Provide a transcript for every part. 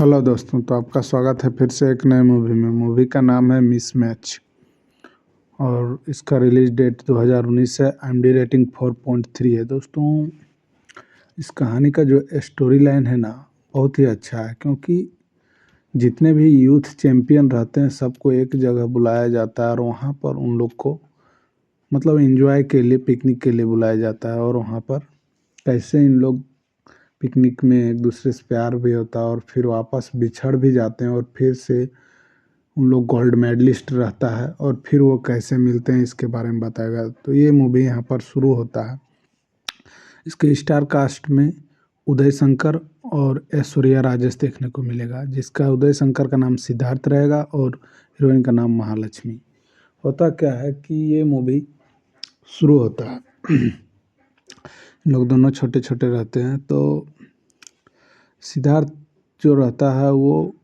Hello दोस्तों, तो आपका स्वागत है फिर से एक नए मूवी में। मूवी का नाम है मिसमैच और इसका रिलीज डेट 2019 है। IMDb रेटिंग 4.3 है। दोस्तों, इस कहानी का जो स्टोरी लाइन है ना, बहुत ही अच्छा है, क्योंकि जितने भी यूथ चैंपियन रहते हैं सबको एक जगह बुलाया जाता है और वहाँ पर उन लोग को मतलब एंजॉय के लिए, पिकनिक के लिए बुलाया जाता है। और वहाँ पर कैसे इन लोग पिकनिक में एक दूसरे से प्यार भी होता है और फिर वापस बिछड़ भी जाते हैं और फिर से उन लोग गोल्ड मेडलिस्ट रहता है और फिर वो कैसे मिलते हैं इसके बारे में बताएगा। तो ये मूवी यहाँ पर शुरू होता है। इसके स्टार कास्ट में उदय शंकर और ऐश्वर्या राजेश देखने को मिलेगा, जिसका उदय शंकर का नाम सिद्धार्थ रहेगा और हीरोइन का नाम महालक्ष्मी। होता क्या है कि ये मूवी शुरू होता है लोग दोनों छोटे छोटे रहते हैं। तो सिद्धार्थ जो रहता है वो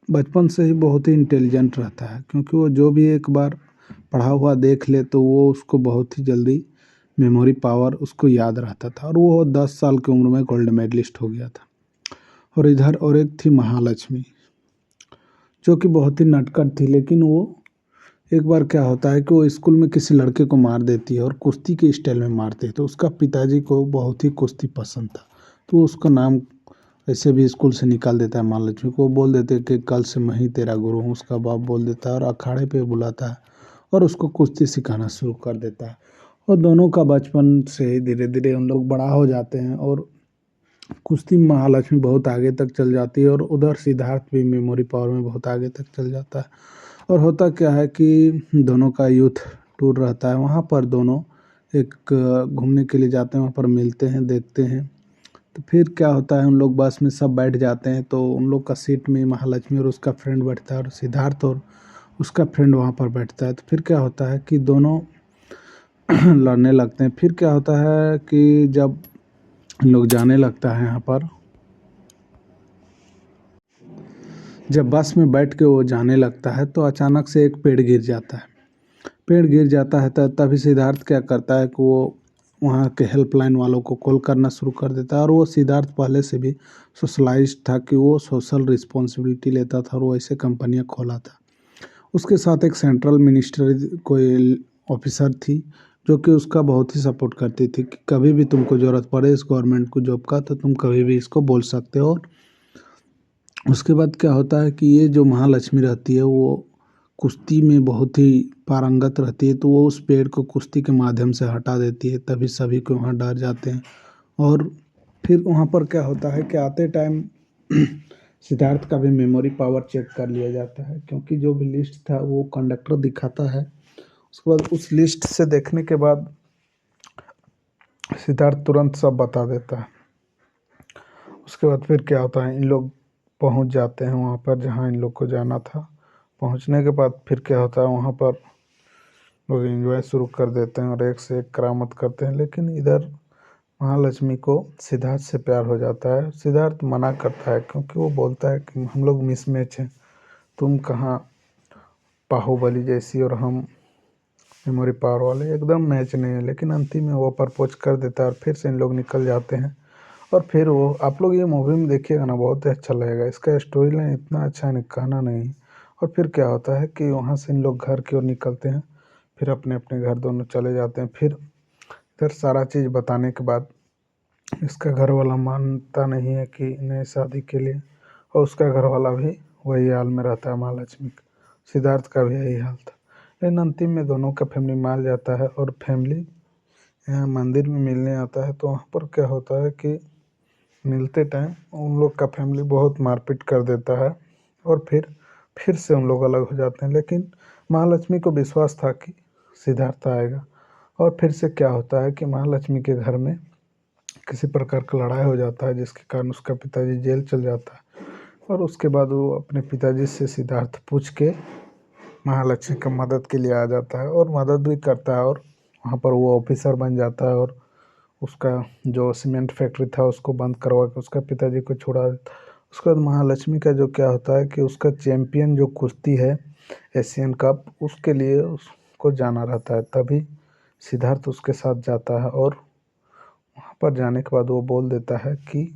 बचपन से ही बहुत ही इंटेलिजेंट रहता है, क्योंकि वो जो भी एक बार पढ़ा हुआ देख ले तो वो उसको बहुत ही जल्दी मेमोरी पावर उसको याद रहता था। और वो 10 साल की उम्र में गोल्ड मेडलिस्ट हो गया था। और इधर और एक थी महालक्ष्मी, जो कि बहुत ही नटखट थी, लेकिन वो एक बार क्या होता है कि वो स्कूल में किसी लड़के को मार देती है और कुश्ती के स्टाइल में मारती है। तो उसका पिताजी को बहुत ही कुश्ती पसंद था, तो उसका नाम ऐसे भी स्कूल से निकाल देता है। महालक्ष्मी को बोल देते हैं कि कल से मैं ही तेरा गुरु हूँ। उसका बाप बोल देता है और अखाड़े पे बुलाता है और उसको कुश्ती सिखाना शुरू कर देता है। और दोनों का बचपन से ही धीरे धीरे उन लोग बड़ा हो जाते हैं और कुश्ती में महालक्ष्मी बहुत आगे तक चल जाती है और उधर सिद्धार्थ भी मेमोरी पावर में बहुत आगे तक चल जाता है। और होता क्या है कि दोनों का यूथ टूर रहता है। वहाँ पर दोनों एक घूमने के लिए जाते हैं, वहाँ पर मिलते हैं, देखते हैं। तो फिर क्या होता है, उन लोग बस में सब बैठ जाते हैं, तो उन लोग का सीट में महालक्ष्मी और उसका फ्रेंड बैठता है और सिद्धार्थ और उसका फ्रेंड वहाँ पर बैठता है। तो फिर क्या होता है कि दोनों लड़ने लगते हैं। फिर क्या होता है कि जब लोग जाने लगता है यहाँ पर, जब बस में बैठ के वो जाने लगता है तो अचानक से एक पेड़ गिर जाता है। पेड़ गिर जाता है तो तभी सिद्धार्थ क्या करता है कि वो वहाँ के हेल्पलाइन वालों को कॉल करना शुरू कर देता है। और वो सिद्धार्थ पहले से भी सोशलाइज्ड था कि वो सोशल रिस्पॉन्सिबिलिटी लेता था और वो ऐसे कंपनियाँ खोला था। उसके साथ एक सेंट्रल मिनिस्टर कोई ऑफिसर थी, जो कि उसका बहुत ही सपोर्ट करती थी कि कभी भी तुमको ज़रूरत पड़े इस गवर्नमेंट को जॉब का तो तुम कभी भी इसको बोल सकते हो। और उसके बाद क्या होता है कि ये जो महालक्ष्मी रहती है वो कुश्ती में बहुत ही पारंगत रहती है, तो वो उस पेड़ को कुश्ती के माध्यम से हटा देती है। तभी सभी को वहाँ डर जाते हैं। और फिर वहाँ पर क्या होता है कि आते टाइम सिद्धार्थ का भी मेमोरी पावर चेक कर लिया जाता है, क्योंकि जो भी लिस्ट था वो कंडक्टर दिखाता है। उसके बाद उस लिस्ट से देखने के बाद सिद्धार्थ तुरंत सब बता देता है। उसके बाद फिर क्या होता है, इन लोग पहुंच जाते हैं वहाँ पर जहाँ इन लोग को जाना था। पहुँचने के बाद फिर क्या होता है, वहाँ पर लोग एंजॉय शुरू कर देते हैं और एक से एक करामत करते हैं। लेकिन इधर महालक्ष्मी को सिद्धार्थ से प्यार हो जाता है। सिद्धार्थ मना करता है, क्योंकि वो बोलता है कि हम लोग मिसमैच हैं, तुम कहाँ बाहुबली जैसी और हम मेमोरी पावर वाले, एकदम मैच नहीं है। लेकिन अंतिम में वो प्रपोज कर देता है और फिर से इन लोग निकल जाते हैं। और फिर वो, आप लोग ये मूवी में देखिएगा ना, बहुत ही अच्छा लगेगा। इसका स्टोरी लाइन इतना अच्छा है, कहना नहीं। और फिर क्या होता है कि वहाँ से इन लोग घर की ओर निकलते हैं, फिर अपने अपने घर दोनों चले जाते हैं। फिर इधर सारा चीज़ बताने के बाद इसका घर वाला मानता नहीं है कि नए शादी के लिए, और उसका घर वाला भी वही हाल में रहता है महालक्ष्मी का। सिद्धार्थ का भी यही हाल था। लेकिन अंतिम में दोनों का फैमिली मान जाता है और फैमिली यहाँ मंदिर में मिलने आता है। तो वहाँ पर क्या होता है कि मिलते टाइम उन लोग का फैमिली बहुत मारपीट कर देता है और फिर से उन लोग अलग हो जाते हैं। लेकिन महालक्ष्मी को विश्वास था कि सिद्धार्थ आएगा। और फिर से क्या होता है कि महालक्ष्मी के घर में किसी प्रकार का लड़ाई हो जाता है, जिसके कारण उसका पिताजी जेल चल जाता है। और उसके बाद वो अपने पिताजी से सिद्धार्थ पूछ के महालक्ष्मी का मदद के लिए आ जाता है और मदद भी करता है। और वहाँ पर वो ऑफिसर बन जाता है और उसका जो सीमेंट फैक्ट्री था उसको बंद करवा के उसका पिताजी को छुड़ा देता है। उसके बाद महालक्ष्मी का जो क्या होता है कि उसका चैंपियन जो कुश्ती है एशियन कप, उसके लिए उसको जाना रहता है। तभी सिद्धार्थ उसके साथ जाता है और वहाँ पर जाने के बाद वो बोल देता है कि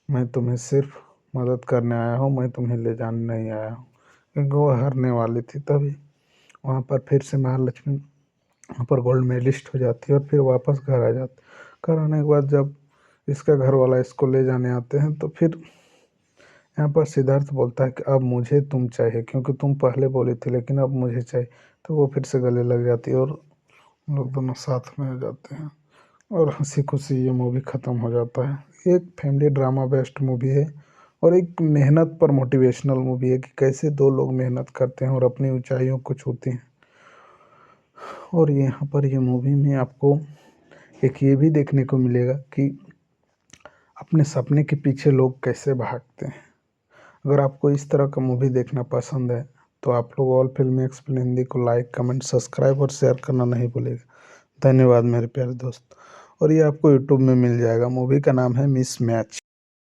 मैं तुम्हें सिर्फ मदद करने आया हूँ, मैं तुम्हें ले जाने नहीं आया हूँ, क्योंकि वो हारने वाली थी। तभी वहाँ पर फिर से महालक्ष्मी वहाँ पर गोल्ड मेडलिस्ट हो जाती है और फिर वापस घर आ जाती। घर आने के बाद जब इसका घर वाला इसको ले जाने आते हैं तो फिर यहाँ पर सिद्धार्थ बोलता है कि अब मुझे तुम चाहिए, क्योंकि तुम पहले बोली थी लेकिन अब मुझे चाहिए। तो वो फिर से गले लग जाती है और उन लोग दोनों साथ में हो जाते हैं और हंसी खुशी ये मूवी ख़त्म हो जाता है। एक फैमिली ड्रामा बेस्ड मूवी है और एक मेहनत पर मोटिवेशनल मूवी है कि कैसे दो लोग मेहनत करते हैं और अपनी ऊंचाइयों को छूते हैं। और यहाँ पर ये मूवी में आपको एक ये भी देखने को मिलेगा कि अपने सपने के पीछे लोग कैसे भागते हैं। अगर आपको इस तरह का मूवी देखना पसंद है तो आप लोग ऑल फिल्म एक्सप्लेन हिंदी को लाइक, कमेंट, सब्सक्राइब और शेयर करना नहीं भूलेगा। धन्यवाद मेरे प्यारे दोस्त। और ये आपको यूट्यूब में मिल जाएगा। मूवी का नाम है मिस मैच।